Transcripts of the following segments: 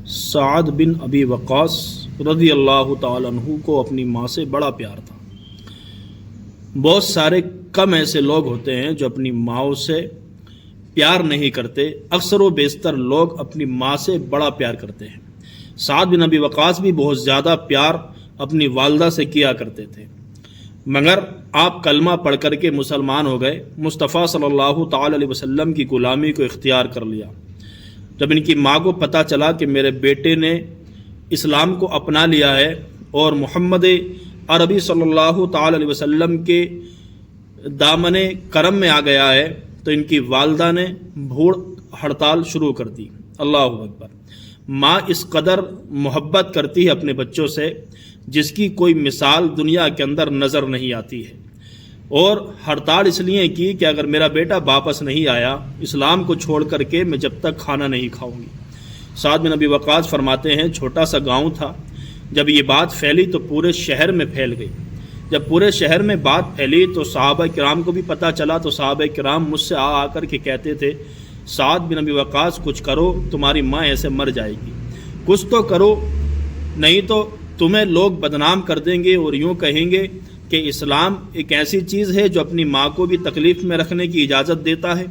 سعد بن ابی وقاص رضی اللہ تعالیٰ عنہ کو اپنی ماں سے بڑا پیار تھا۔ بہت سارے کم ایسے لوگ ہوتے ہیں جو اپنی ماؤں سے پیار نہیں کرتے، اکثر و بیشتر لوگ اپنی ماں سے بڑا پیار کرتے ہیں۔ سعد بن ابی وقاص بھی بہت زیادہ پیار اپنی والدہ سے کیا کرتے تھے، مگر آپ کلمہ پڑھ کر کے مسلمان ہو گئے، مصطفیٰ صلی اللہ تعالی علیہ وسلم کی غلامی کو اختیار کر لیا۔ جب ان کی ماں کو پتہ چلا کہ میرے بیٹے نے اسلام کو اپنا لیا ہے اور محمد عربی صلی اللہ تعالی علیہ وسلم کے دامن کرم میں آ گیا ہے، تو ان کی والدہ نے بھوک ہڑتال شروع کر دی۔ اللہ اکبر۔ ماں اس قدر محبت کرتی ہے اپنے بچوں سے جس کی کوئی مثال دنیا کے اندر نظر نہیں آتی ہے، اور ہڑتال اس لیے کی کہ اگر میرا بیٹا واپس نہیں آیا اسلام کو چھوڑ کر کے، میں جب تک کھانا نہیں کھاؤں گی۔ سعد بن ابی وقاص فرماتے ہیں چھوٹا سا گاؤں تھا، جب یہ بات پھیلی تو پورے شہر میں پھیل گئی۔ جب پورے شہر میں بات پھیلی تو صحابہ کرام کو بھی پتہ چلا، تو صحابہ کرام مجھ سے آ کر کے کہتے تھے سعد بن ابی وقاص کچھ کرو، تمہاری ماں ایسے مر جائے گی، کچھ تو کرو، نہیں تو تمہیں لوگ بدنام کر دیں گے اور یوں کہیں گے کہ اسلام ایک ایسی چیز ہے جو اپنی ماں کو بھی تکلیف میں رکھنے کی اجازت دیتا ہے۔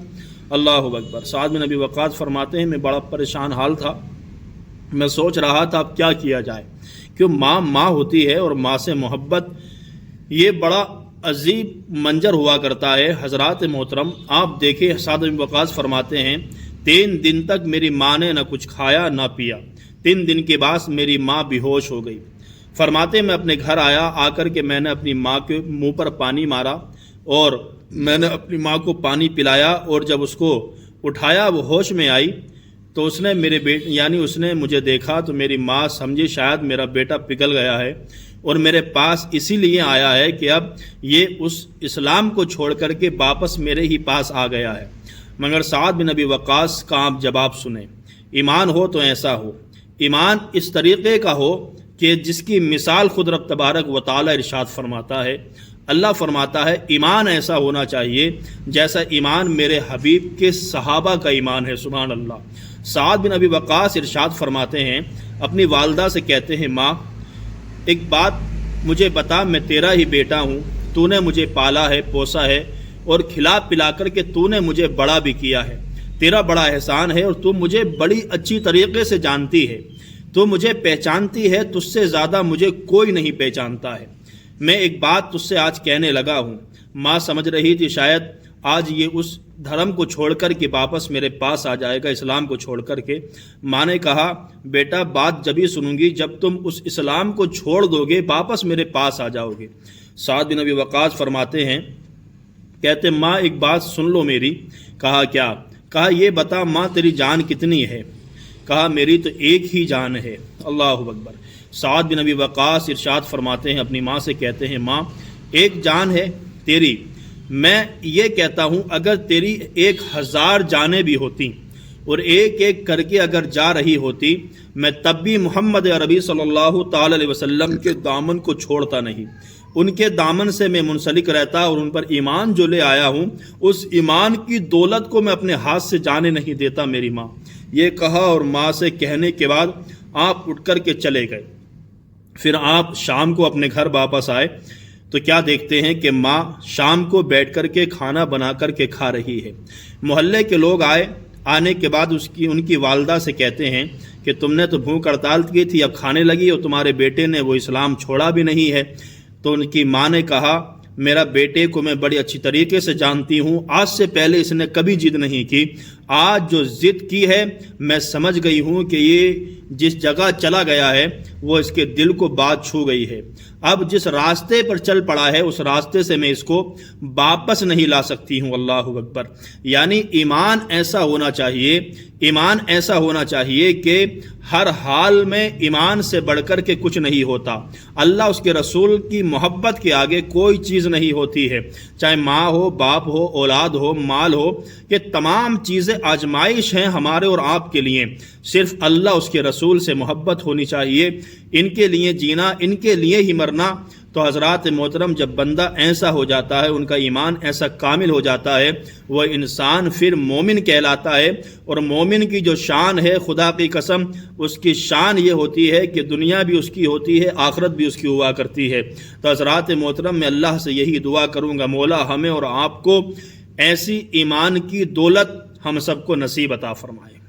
اللہ اکبر۔ سعد بن ابی وقاص فرماتے ہیں میں بڑا پریشان حال تھا، میں سوچ رہا تھا اب کیا کیا جائے، کیوں ماں ہوتی ہے اور ماں سے محبت یہ بڑا عجیب منظر ہوا کرتا ہے۔ حضرات محترم آپ دیکھیں، سعد بن ابی وقاص فرماتے ہیں 3 دن تک میری ماں نے نہ کچھ کھایا نہ پیا، 3 دن کے بعد میری ماں بے ہوش ہو گئی۔ فرماتے میں اپنے گھر آیا، آ کر کے میں نے اپنی ماں کے منہ پر پانی مارا اور میں نے اپنی ماں کو پانی پلایا، اور جب اس کو اٹھایا وہ ہوش میں آئی تو اس نے اس نے مجھے دیکھا تو میری ماں سمجھی شاید میرا بیٹا پگھل گیا ہے اور میرے پاس اسی لیے آیا ہے کہ اب یہ اس اسلام کو چھوڑ کر کے واپس میرے ہی پاس آ گیا ہے۔ مگر سعد بن ابی وقاص کا آپ جواب سنیں، ایمان ہو تو ایسا ہو، ایمان اس طریقے کا ہو کہ جس کی مثال خود رب تبارک و تعالی ارشاد فرماتا ہے۔ اللہ فرماتا ہے ایمان ایسا ہونا چاہیے جیسا ایمان میرے حبیب کے صحابہ کا ایمان ہے۔ سبحان اللہ۔ سعد بن ابی وقاص ارشاد فرماتے ہیں اپنی والدہ سے کہتے ہیں ماں ایک بات مجھے بتا، میں تیرا ہی بیٹا ہوں، تو نے مجھے پالا ہے پوسا ہے اور کھلا پلا کر کے تو نے مجھے بڑا بھی کیا ہے، تیرا بڑا احسان ہے اور تو مجھے بڑی اچھی طریقے سے جانتی ہے، تو مجھے پہچانتی ہے، تجھ سے زیادہ مجھے کوئی نہیں پہچانتا ہے۔ میں ایک بات تجھ سے آج کہنے لگا ہوں۔ ماں سمجھ رہی تھی شاید آج یہ اس دھرم کو چھوڑ کر کے واپس میرے پاس آ جائے گا، اسلام کو چھوڑ کر کے۔ ماں نے کہا بیٹا بات جبھی سنوں گی جب تم اس اسلام کو چھوڑ دو گے، واپس میرے پاس آ جاؤ گے۔ سعد بن ابی وقاص فرماتے ہیں کہتے ماں ایک بات سن لو میری۔ کہا کیا؟ کہا یہ بتا ماں تیری جان کتنی ہے؟ کہا میری تو ایک ہی جان ہے۔ اللہ اکبر۔ سعد بن ابی وقاص ارشاد فرماتے ہیں اپنی ماں سے کہتے ہیں ماں ایک جان ہے تیری، میں یہ کہتا ہوں اگر تیری 1000 جانیں بھی ہوتی اور ایک ایک کر کے اگر جا رہی ہوتی، میں تب بھی محمد عربی صلی اللہ تعالی علیہ وسلم کے دامن کو چھوڑتا نہیں، ان کے دامن سے میں منسلک رہتا اور ان پر ایمان جو لے آیا ہوں اس ایمان کی دولت کو میں اپنے ہاتھ سے جانے نہیں دیتا میری ماں۔ یہ کہا اور ماں سے کہنے کے بعد آپ اٹھ کر کے چلے گئے۔ پھر آپ شام کو اپنے گھر واپس آئے تو کیا دیکھتے ہیں کہ ماں شام کو بیٹھ کر کے کھانا بنا کر کے کھا رہی ہے۔ محلے کے لوگ آئے، آنے کے بعد ان کی والدہ سے کہتے ہیں کہ تم نے تو بھوک ہڑتال کی تھی، اب کھانے لگی اور تمہارے بیٹے نے وہ اسلام چھوڑا بھی نہیں ہے۔ تو ان کی ماں نے کہا میرا بیٹے کو میں بڑی اچھی طریقے سے جانتی ہوں، آج سے پہلے اس نے کبھی ضد نہیں کی، آج جو ضد کی ہے میں سمجھ گئی ہوں کہ یہ جس جگہ چلا گیا ہے وہ اس کے دل کو بات چھو گئی ہے، اب جس راستے پر چل پڑا ہے اس راستے سے میں اس کو واپس نہیں لا سکتی ہوں۔ اللہ اکبر۔ یعنی ایمان ایسا ہونا چاہیے، ایمان ایسا ہونا چاہیے کہ ہر حال میں ایمان سے بڑھ کر کے کچھ نہیں ہوتا، اللہ اس کے رسول کی محبت کے آگے کوئی چیز نہیں ہوتی ہے، چاہے ماں ہو، باپ ہو، اولاد ہو، مال ہو، کہ تمام چیزیں آزمائش ہیں ہمارے اور آپ کے لیے، صرف اللہ اس کے رسول سے محبت ہونی چاہیے، ان کے لیے جینا، ان کے لیے ہی مرنا، تو حضرات محترم جب بندہ ایسا ہو جاتا ہے، ان کا ایمان ایسا کامل ہو جاتا ہے، وہ انسان پھر مومن کہلاتا ہے۔ اور مومن کی جو شان ہے، خدا کی قسم اس کی شان یہ ہوتی ہے کہ دنیا بھی اس کی ہوتی ہے، آخرت بھی اس کی ہوا کرتی ہے۔ تو حضرات محترم میں اللہ سے یہی دعا کروں گا، مولا ہمیں اور آپ کو ایسی ایمان کی دولت ہم سب کو نصیب عطا فرمائے۔